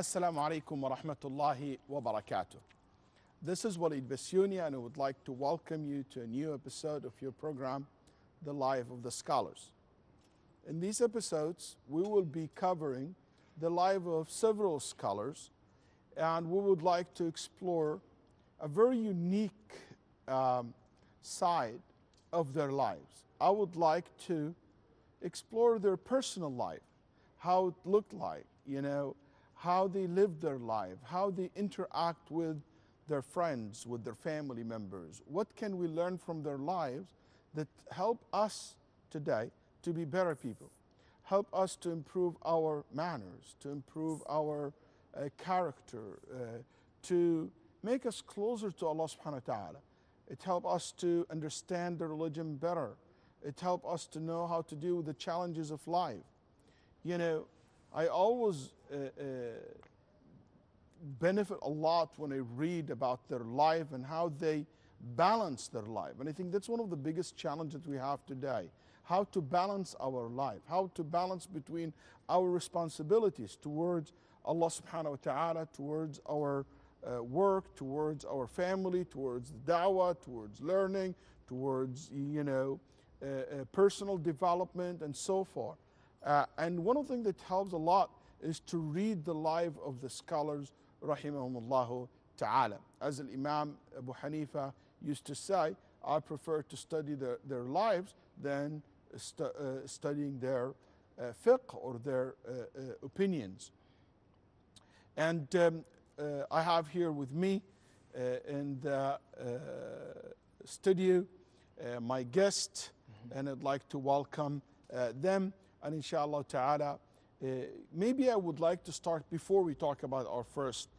Assalamu alaikum wa rahmatullahi wa barakatuh. This is Walid Basuni, and I would like to welcome you to a new episode of your program, The Life of the Scholars. In these episodes, we will be covering the life of several scholars, and we would like to explore a very unique side of their lives. I would like to explore their personal life, how it looked like, how they lived their life, how they interact with their friends, with their family members. What can we learn from their lives that help us today to be better people, help us to improve our manners, to improve our character, to make us closer to Allah subhanahu wa ta'ala. It helps us to understand the religion better. It helps us to know how to deal with the challenges of life. I always benefit a lot when I read about their life and how they balance their life. And I think that's one of the biggest challenges we have today. How to balance our life, how to balance between our responsibilities towards Allah subhanahu wa ta'ala, towards our work, towards our family, towards da'wah, towards learning, towards personal development and so forth. And one of the things that helps a lot is to read the life of the scholars, rahimahumullah ta'ala. As Imam Abu Hanifa used to say, I prefer to study their lives than studying their fiqh or their opinions. And I have here with me in the studio my guest, and I'd like to welcome them. And inshallah ta'ala, maybe I would like to start, before we talk about our first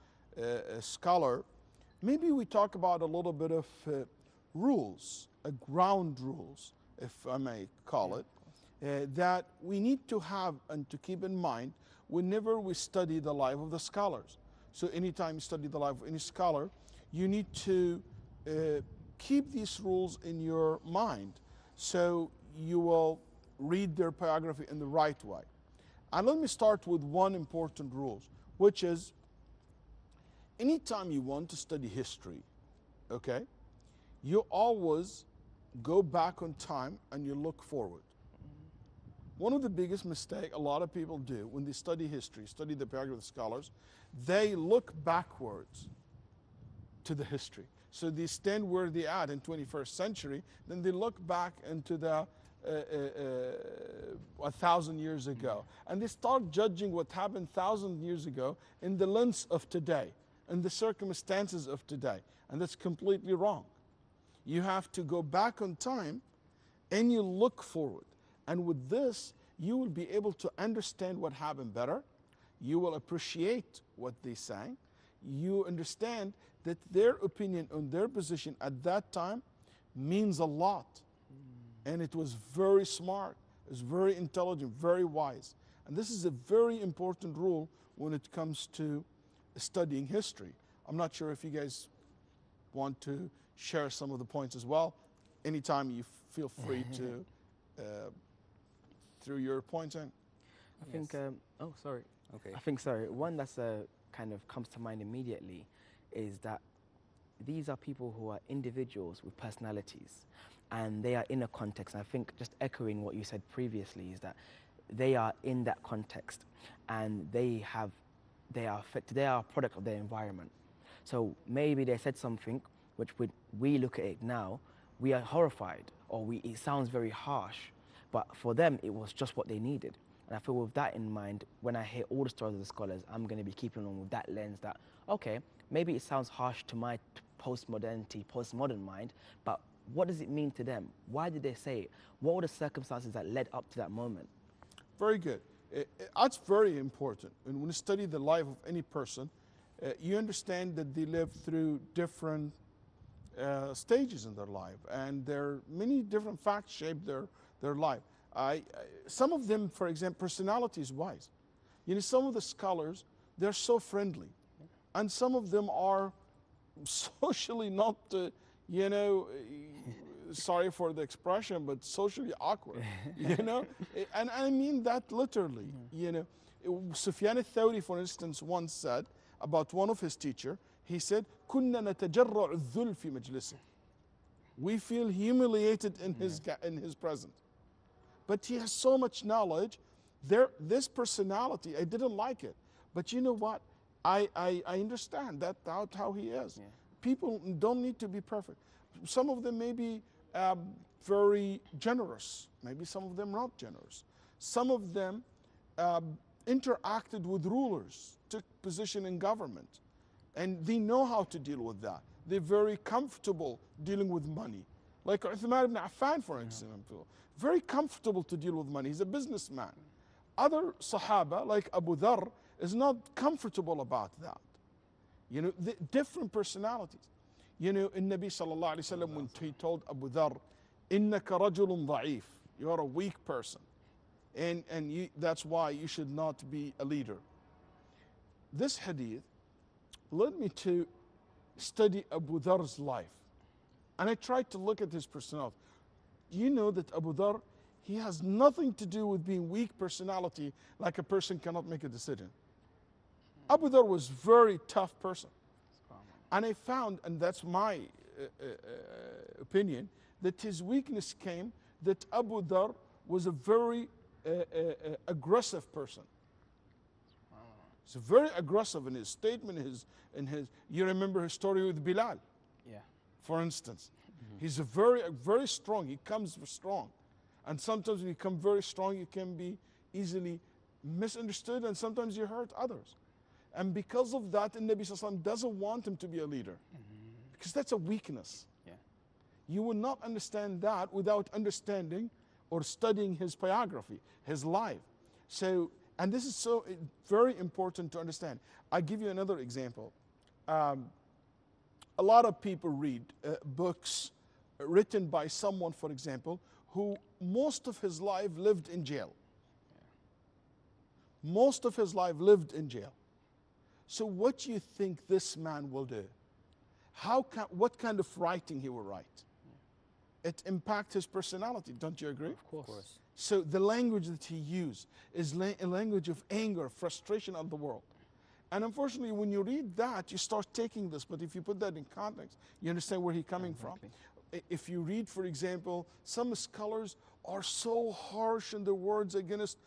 scholar, maybe we talk about a little bit of rules, ground rules, if I may call it, that we need to have and to keep in mind whenever we study the life of the scholars. So anytime you study the life of any scholar, you need to keep these rules in your mind, so you will read their biography in the right way. And let me start with one important rule, which is anytime you want to study history, okay, you always go back on time and you look forward. One of the biggest mistakes a lot of people do when they study history, study the biography of the scholars, they look backwards to the history. So they stand where they are in 21st century, then they look back into the 1,000 years ago, and they start judging what happened 1,000 years ago in the lens of today, in the circumstances of today, and that's completely wrong. You have to go back on time and you look forward, and with this you will be able to understand what happened better. You will appreciate what they sang. You understand that their opinion on their position at that time means a lot. And it was very smart, it was very intelligent, very wise. And this is a very important rule when it comes to studying history. I'm not sure if you guys want to share some of the points as well. Anytime you feel free to throw your points in. I think, one that's kind of comes to mind immediately is that these are people who are individuals with personalities, and they are in a context. And I think, just echoing what you said previously, is that they are in that context, and they are a product of their environment. So maybe they said something which we look at it now, we are horrified, or it sounds very harsh, but for them it was just what they needed. And I feel with that in mind, when I hear all the stories of the scholars, I'm going to be keeping on with that lens that, okay, maybe it sounds harsh to my postmodern mind, but what does it mean to them? Why did they say it? What were the circumstances that led up to that moment? Very good. That's very important. And when you study the life of any person, you understand that they live through different stages in their life, and there are many different facts shape their life. Some of them, for example, personalities-wise. Some of the scholars, they're so friendly, and some of them are socially not, sorry for the expression, but socially awkward, And I mean that literally, Sufyan al-Thawri, for instance, once said about one of his teachers, he said, كُنَّا نَتَجَرَّعُ الذُّلْ فِي مَجْلِسِهِ. We feel humiliated in his presence. But he has so much knowledge. This personality, I didn't like it. But you know what? I understand that's how he is. Yeah. People don't need to be perfect. Some of them may be very generous. Maybe some of them not generous. Some of them interacted with rulers, took position in government, and they know how to deal with that. They're very comfortable dealing with money. Like Uthman ibn Affan, for example, very comfortable to deal with money. He's a businessman. Other Sahaba, like Abu Dharr, is not comfortable about that. You know, the different personalities. You know, in Nabi sallallahu alayhi wa sallam, when he told Abu Dharr, إِنَّكَ رَجُلٌ ضَعِيف, you are a weak person. And that's why you should not be a leader. This hadith led me to study Abu Dharr's life. And I tried to look at his personality. You know that Abu Dharr, he has nothing to do with being weak personality, like a person cannot make a decision. Abu Dharr was a very tough person. And I found, and that's my opinion, that his weakness came that Abu Dharr was a very aggressive person. He's very aggressive in his statement, you remember his story with Bilal? Yeah. For instance. He's a very strong, he comes strong. And sometimes when you come very strong, you can be easily misunderstood, and sometimes you hurt others. And because of that, the Nabi Sallallahu Alaihi Wasallam doesn't want him to be a leader. Because that's a weakness. Yeah. You will not understand that without understanding or studying his biography, his life. So, and this is so very important to understand. I'll give you another example. A lot of people read books written by someone, for example, who most of his life lived in jail. Most of his life lived in jail. So what do you think this man will do? What kind of writing he will write? It impacts his personality, don't you agree? Of course. So the language that he used is a language of anger, frustration of the world. And unfortunately, when you read that, you start taking this. But if you put that in context, you understand where he's coming from. If you read, for example, some scholars are so harsh in their words against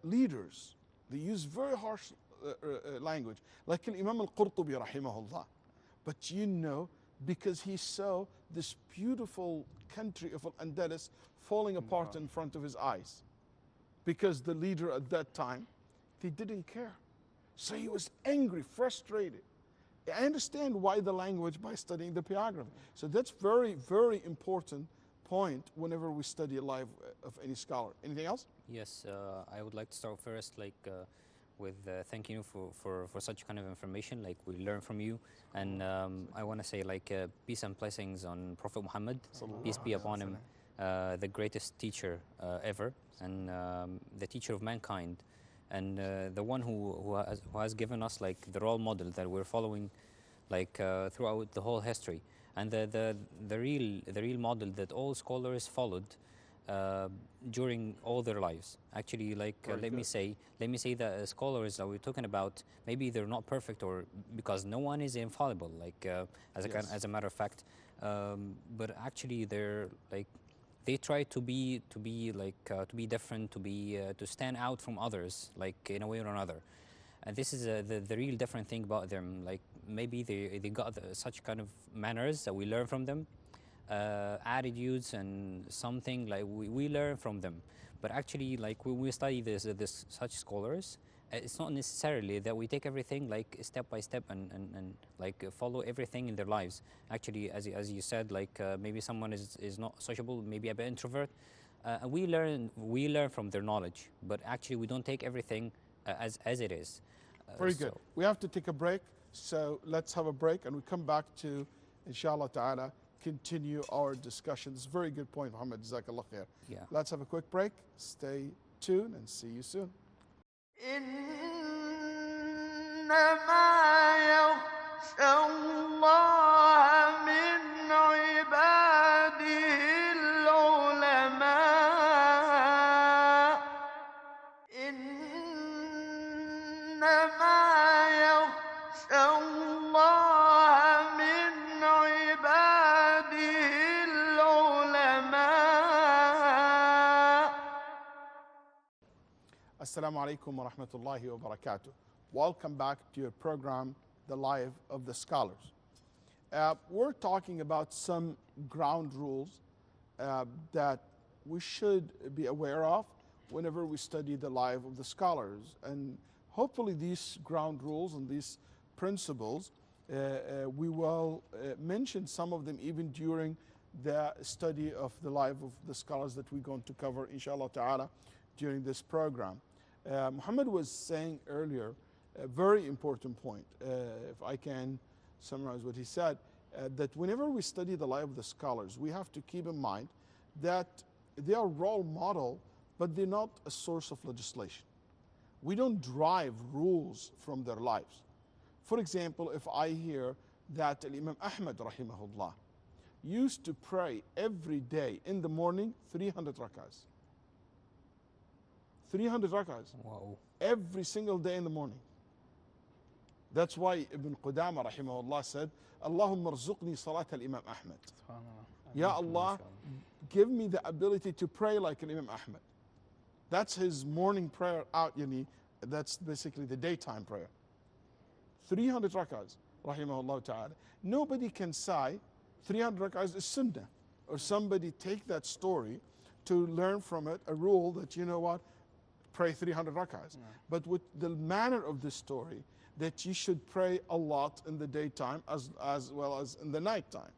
leaders. They use very harsh language. Like Imam al-Qurtubi, rahimahullah. But you know, because he saw this beautiful country of Al-Andalus falling apart in front of his eyes. Because the leader at that time, they didn't care. So he was angry, frustrated. I understand why the language by studying the biography. So that's very, very important point whenever we study a life of any scholar. Anything else? Yes, I would like to start first with thanking you for such kind of information, like we learn from you. And I want to say peace and blessings on Prophet Muhammad, peace be upon him, the greatest teacher ever, and the teacher of mankind. And the one who has given us the role model that we're following throughout the whole history, and the real model that all scholars followed during all their lives. Actually, let me say that scholars that we're talking about, maybe they're not perfect, or because no one is infallible, as a matter of fact, but actually they're they try to be different, to stand out from others, in a way or another. And this is the real different thing about them. Maybe they got such kind of manners that we learn from them, attitudes and something we learn from them. But actually, when we study such scholars, it's not necessarily that we take everything step by step and follow everything in their lives. Actually, as you said, maybe someone is not sociable, maybe a bit introvert. We learn from their knowledge, but actually we don't take everything as it is. Very good. We have to take a break, so let's have a break and we come back to, inshallah ta'ala, continue our discussion. It's a very good point, Muhammad. Jazakallah khair. Yeah. Let's have a quick break. Stay tuned and see you soon. إنما يخشى الله من عباده العلماء إن Assalamu alaikum wa rahmatullahi wa barakatuh. Welcome back to your program, The Life of the Scholars. We're talking about some ground rules that we should be aware of whenever we study the life of the scholars. And hopefully these ground rules and these principles, we will mention some of them even during the study of the life of the scholars that we're going to cover, inshallah ta'ala, during this program. Muhammad was saying earlier a very important point, if I can summarize what he said, that whenever we study the life of the scholars, we have to keep in mind that they are role model, but they're not a source of legislation. We don't drive rules from their lives. For example, if I hear that Imam Ahmad rahimahullah used to pray every day in the morning 300 rak'ahs. 300 rak'ahs. Wow. Every single day in the morning. That's why Ibn Qudama rahimahullah said, Allahumma rzuqni salat al-Imam Ahmad. Ya Allah, give me the ability to pray like an Imam Ahmad. That's his morning prayer out, that's basically the daytime prayer. 300 rak'ahs, rahimahullah ta'ala. Nobody can say 300 rak'ahs is sunnah, or somebody take that story to learn from it a rule that, you know what, pray 300 rak'ahs. But with the manner of this story, that you should pray a lot in the daytime as well as in the nighttime.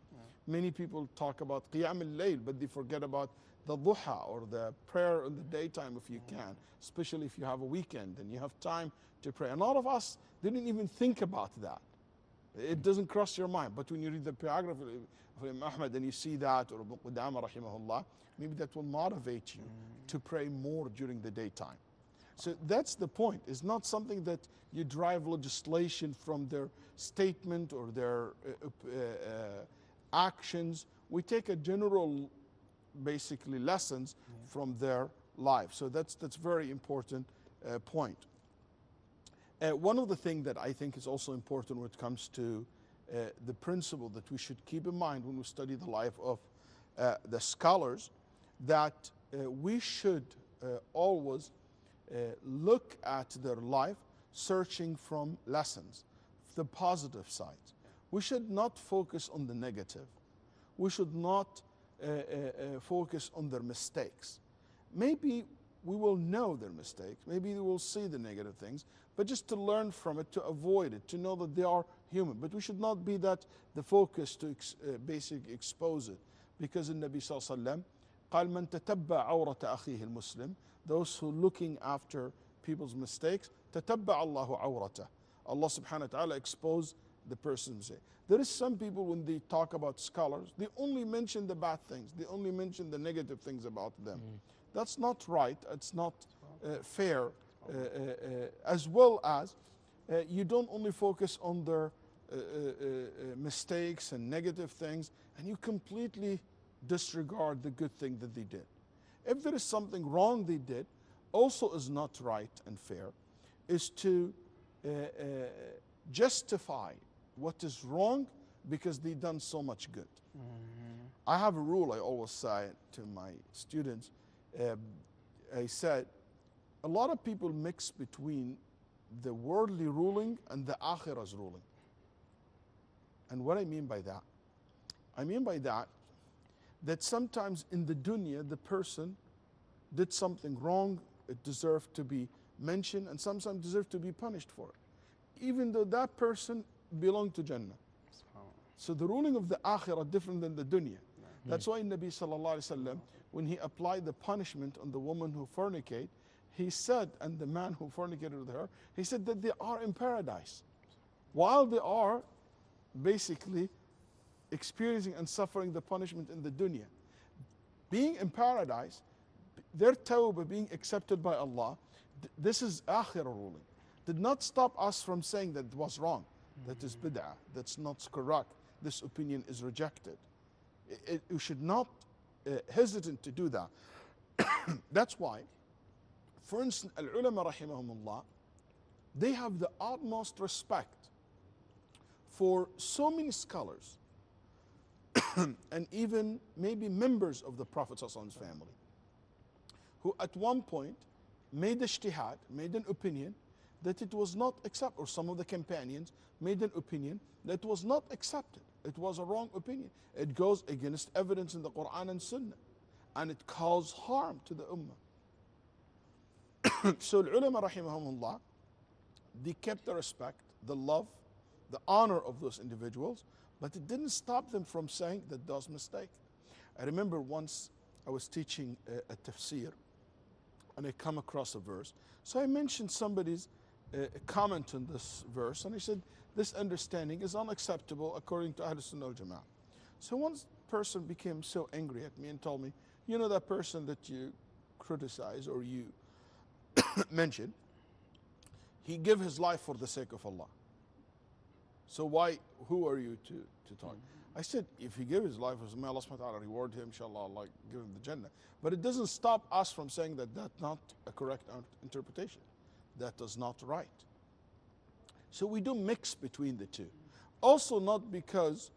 Many people talk about qiyam al-layl, but they forget about the duha, or the prayer in the daytime if you can, especially if you have a weekend and you have time to pray. And a lot of us didn't even think about that. It doesn't cross your mind. But when you read the biography of Imam Ahmad and you see that, or Ibn Qudama rahimahullah, maybe that will motivate you to pray more during the daytime. So that's the point. It's not something that you drive legislation from their statement or their actions. We take a general, basically, lessons from their life. So that's very important point. One of the things that I think is also important when it comes to the principle that we should keep in mind when we study the life of the scholars, that we should always look at their life searching from lessons, the positive sides. We should not focus on the negative. We should not focus on their mistakes. Maybe we will know their mistakes, maybe we will see the negative things, but just to learn from it, to avoid it, to know that they are human. But we should not be that the focus to basically expose it, because in Nabi sallallahu alaihi wasallam, قال من تتبع عورة أخيه المسلم, those who looking after people's mistakes, تتبع الله عورته. Allah subhanahu wa ta'ala expose the person's mistake. There is some people, when they talk about scholars, they only mention the bad things, they only mention the negative things about them. That's not right, it's not fair, as well as you don't only focus on their mistakes and negative things, and you completely disregard the good thing that they did. If there is something wrong they did, also is not right and fair, is to justify what is wrong because they done so much good. I have a rule I always say to my students. I said, a lot of people mix between the worldly ruling and the akhirah's ruling. And what I mean by that? I mean by that sometimes in the dunya, the person did something wrong, it deserved to be mentioned, and sometimes deserved to be punished for it, even though that person belonged to Jannah. So the ruling of the akhirah different than the dunya. That's why Nabi sallallahu alaihi wasallam, when he applied the punishment on the woman who fornicate, he said, and the man who fornicated with her, he said that they are in paradise, while they are basically experiencing and suffering the punishment in the dunya. Being in paradise, their tawbah being accepted by Allah, this is akhirah ruling. Did not stop us from saying that it was wrong, that is bid'ah, that's not correct, this opinion is rejected. You should not hesitant to do that. That's why, for instance, al-ulama rahimahumullah, they have the utmost respect for so many scholars and even maybe members of the Prophet's family, who at one point made ijtihad, made an opinion that it was not accepted, or some of the companions made an opinion that was not accepted. It was a wrong opinion. It goes against evidence in the Quran and Sunnah, and it caused harm to the ummah. So the ulama rahimahumullah, they kept the respect, the love, the honor of those individuals, but it didn't stop them from saying that those mistakes. I remember once I was teaching a tafsir, and I come across a verse. So I mentioned somebody's comment on this verse, and I said, this understanding is unacceptable according to Ahl Sunnah wal Jama'ah. So one person became so angry at me and told me, you know that person that you criticize or you mentioned, he gave his life for the sake of Allah. So who are you to talk? I said, if he gave his life, may Allah subhanahu wa ta'ala reward him, inshallah, Allah give him the Jannah. But it doesn't stop us from saying that that's not a correct interpretation. That is not right. So we do mix between the two. Also not because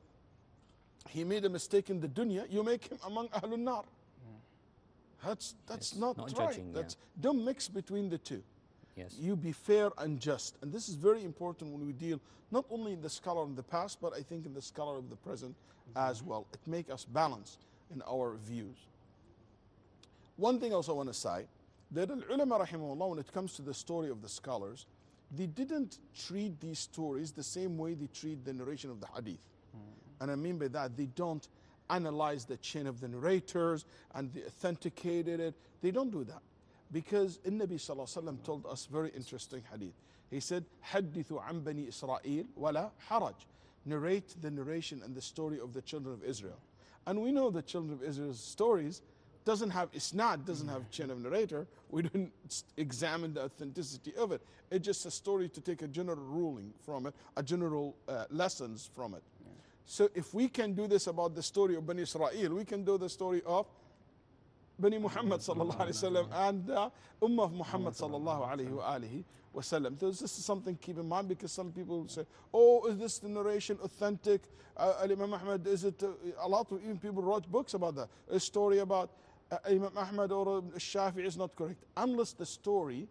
he made a mistake in the dunya, you make him among Ahlul Nar. That's Yes, not not right. judging, Don't mix between the two. Yes. You be fair and just. And this is very important when we deal not only in the scholar of the past, but I think in the scholar of the present as well. It makes us balance in our views. One thing else I want to say, that al-ulama rahimahullah, when it comes to the story of the scholars, they didn't treat these stories the same way they treat the narration of the hadith. And I mean by that, they don't analyze the chain of the narrators and they authenticated it. They don't do that. Because Nabi sallallahu alaihi wasallam told us very interesting hadith. He said, "Hadithu an bani Israel wala haraj." Narrate the narration and the story of the children of Israel. And we know the children of Israel's stories doesn't have isnad, doesn't have chain of narrator. We don't examine the authenticity of it. It's just a story to take a general ruling from it, a general lessons from it. So if we can do this about the story of Bani Israel, we can do the story of Bani Muhammad sallallahu alayhi wa sallam and the Ummah of Muhammad sallallahu alayhi wa alihi wa sallam. This is something to keep in mind, because some people say, oh, is this the narration authentic? Imam Ahmad, is it? A lot of even people wrote books about that. A story about Imam Ahmad or Shafi is not correct. Unless the story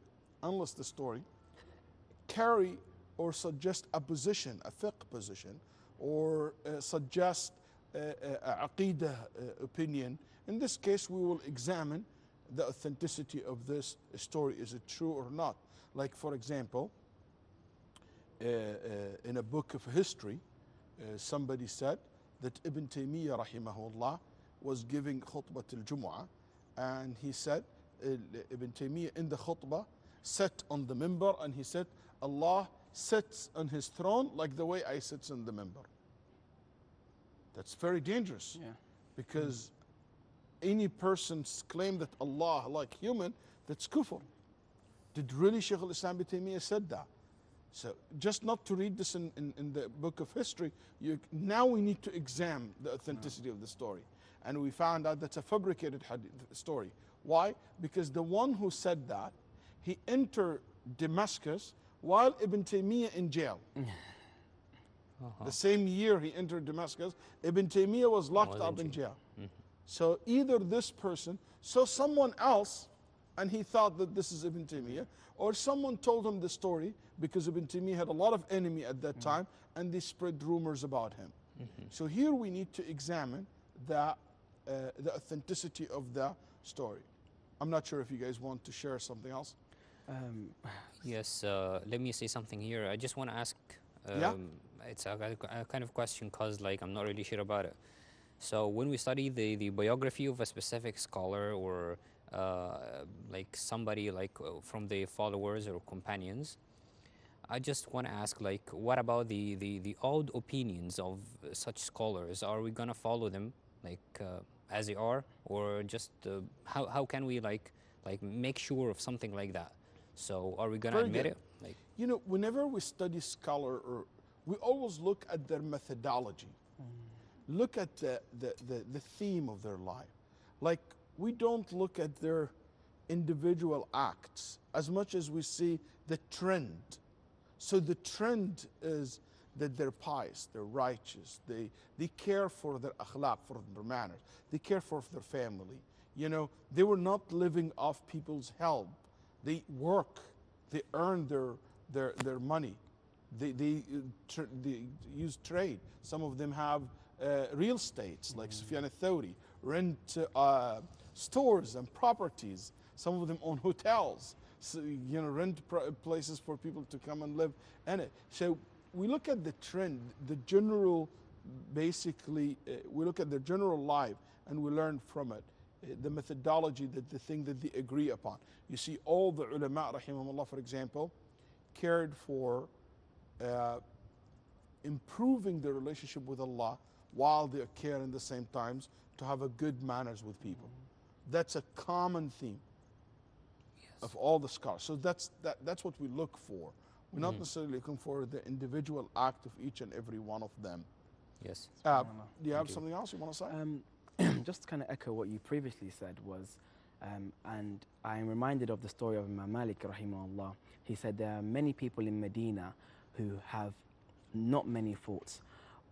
carry or suggest a position, a fiqh position, or suggest a aqidah opinion. In this case, we will examine the authenticity of this story. Is it true or not? Like, for example, in a book of history, somebody said that Ibn Taymiyyah rahimahullah was giving khutbah al-Jumu'ah, and he said, Ibn Taymiyyah in the khutbah sat on the minbar, and he said, Allah sits on his throne like the way I sit on the minbar. That's very dangerous, because any person's claim that Allah like human, that's kufr. Did really Shaykh al-Islam Ibn Taymiyyah said that? So just not to read this in the book of history, now we need to examine the authenticity of the story. And we found out that's a fabricated story. Why? Because the one who said that, he entered Damascus while Ibn Taymiyyah in jail. The same year he entered Damascus, Ibn Taymiyyah was locked up in jail. So either this person saw someone else and he thought that this is Ibn Taymiyyah, or someone told him the story, because Ibn Taymiyyah had a lot of enemy at that time, and they spread rumors about him. So here we need to examine the authenticity of the story. I'm not sure if you guys want to share something else. Yes, let me say something here. I just want to ask, it's a kind of question, because like I'm not really sure about it. So when we study the biography of a specific scholar, or like somebody like from the followers or companions, I just want to ask, like, what about the old opinions of such scholars? Are we gonna follow them like as they are, or just how can we like make sure of something like that? So are we gonna admit it? Like, you know, whenever we study scholar, or we always look at their methodology, look at the theme of their life. Like, we don't look at their individual acts as much as we see the trend. So the trend is that they're pious, they're righteous, they care for their akhlaq, for their manners, they care for their family. You know, they were not living off people's help. They work, they earn their money. They use trade. Some of them have real estates, like Sufyan al-Thawri, rent stores and properties. Some of them own hotels, so, rent places for people to come and live in it. So we look at the trend, the general, basically, we look at their general life and we learn from it. The methodology, the thing that they agree upon. You see, all the ulama, rahimahumullah, for example, cared for improving their relationship with Allah while they care in the same times to have a good manners with people. That's a common theme of all the scholars. So that's what we look for. We're not necessarily looking for the individual act of each and every one of them. Yes. Do you have something else you want to say? Just to kind of echo what you previously said was, and I am reminded of the story of Imam Malik rahimahullah. He said there are many people in Medina who have not many faults,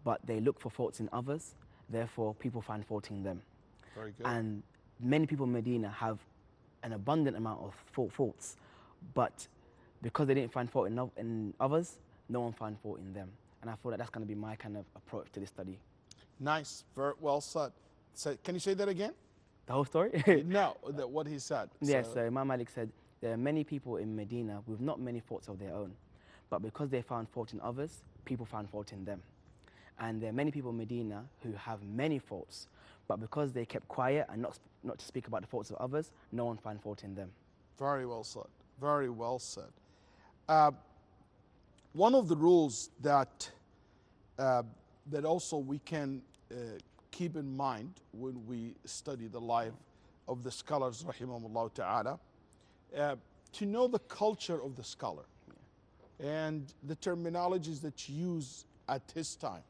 but they look for faults in others, therefore people find fault in them. Very good. And many people in Medina have an abundant amount of faults, but because they didn't find fault in others, no one found fault in them. And I thought that that's going to be my kind of approach to this study. Nice, very well said. So, can you say that again? The whole story? No, what he said. Yes, so Imam Malik said, there are many people in Medina with not many faults of their own, but because they found fault in others, people found fault in them. And there are many people in Medina who have many faults, but because they kept quiet and not to speak about the faults of others, no one found fault in them. Very well said. Very well said. One of the rules that also we can keep in mind when we study the life of the scholars, rahimahumullah ta'ala, to know the culture of the scholar and the terminologies that you use at his time.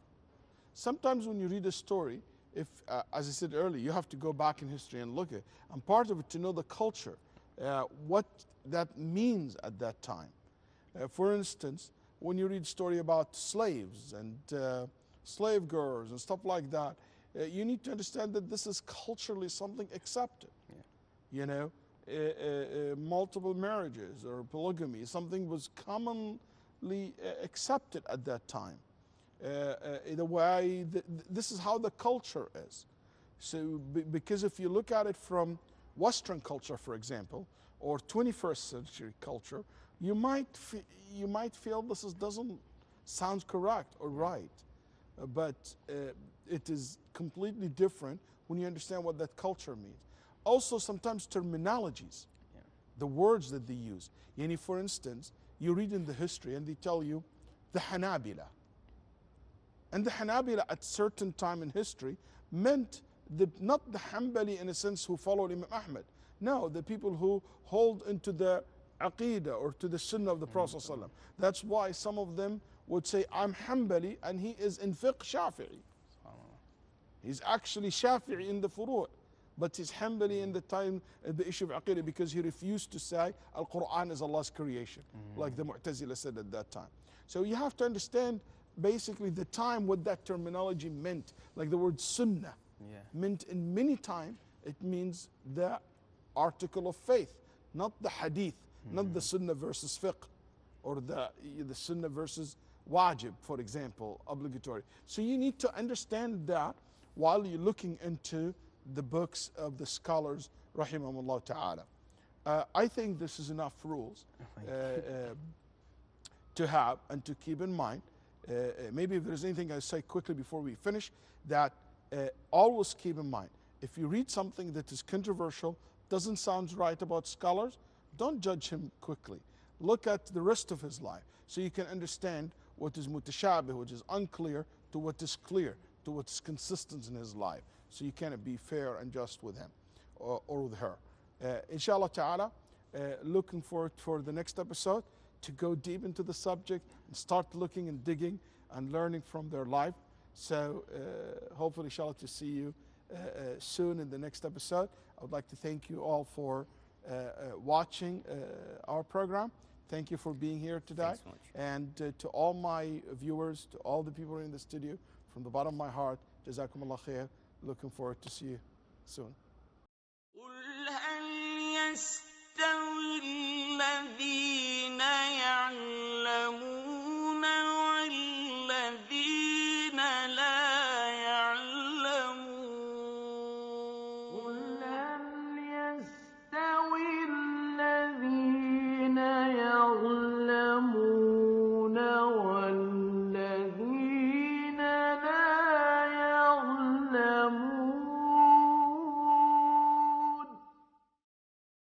Sometimes when you read a story, if, as I said earlier, you have to go back in history and look at it. And part of it to know the culture, what that means at that time. For instance, when you read a story about slaves and slave girls and stuff like that, you need to understand that this is culturally something accepted. You know, multiple marriages or polygamy, something was commonly accepted at that time. In a way, this is how the culture is. So, because if you look at it from Western culture, for example, or 21st century culture, you might feel this doesn't sound correct or right, but it is completely different when you understand what that culture means. Also, sometimes terminologies, the words that they use. Yani, for instance, you read in the history and they tell you the Hanabila. And the Hanabila at certain time in history meant not the Hanbali in a sense who followed Imam Ahmad. No, the people who hold into the Aqidah or to the Sunnah of the Prophet ﷺ. That's why some of them would say, I'm Hanbali, and he is in fiqh Shafi'i. He's actually Shafi'i in the furu', but he's Hanbali in the time, the issue of Aqidah, because he refused to say Al-Quran is Allah's creation, like the Mu'tazila said at that time. So you have to understand basically the time what that terminology meant. Like the word Sunnah meant in many times, it means the article of faith, not the hadith, not the Sunnah versus fiqh, or the Sunnah versus wajib, for example, obligatory. So you need to understand that while you're looking into the books of the scholars, rahimahumullah ta'ala. I think this is enough rules to have and to keep in mind. Maybe if there's anything I say quickly before we finish, that always keep in mind, if you read something that is controversial, doesn't sound right about scholars, don't judge him quickly. Look at the rest of his life so you can understand what is mutashabih, which is unclear, to what is clear, to what is consistent in his life. So you can be fair and just with him or with her. Inshallah ta'ala, looking forward for the next episode to go deep into the subject and start looking and digging and learning from their life. So hopefully, inshallah, to see you soon in the next episode. I would like to thank you all for watching our program. Thank you for being here today. Thanks so much. And to all my viewers, to all the people in the studio, from the bottom of my heart, Jazakumullah khair. Looking forward to see you soon. يستوي الذين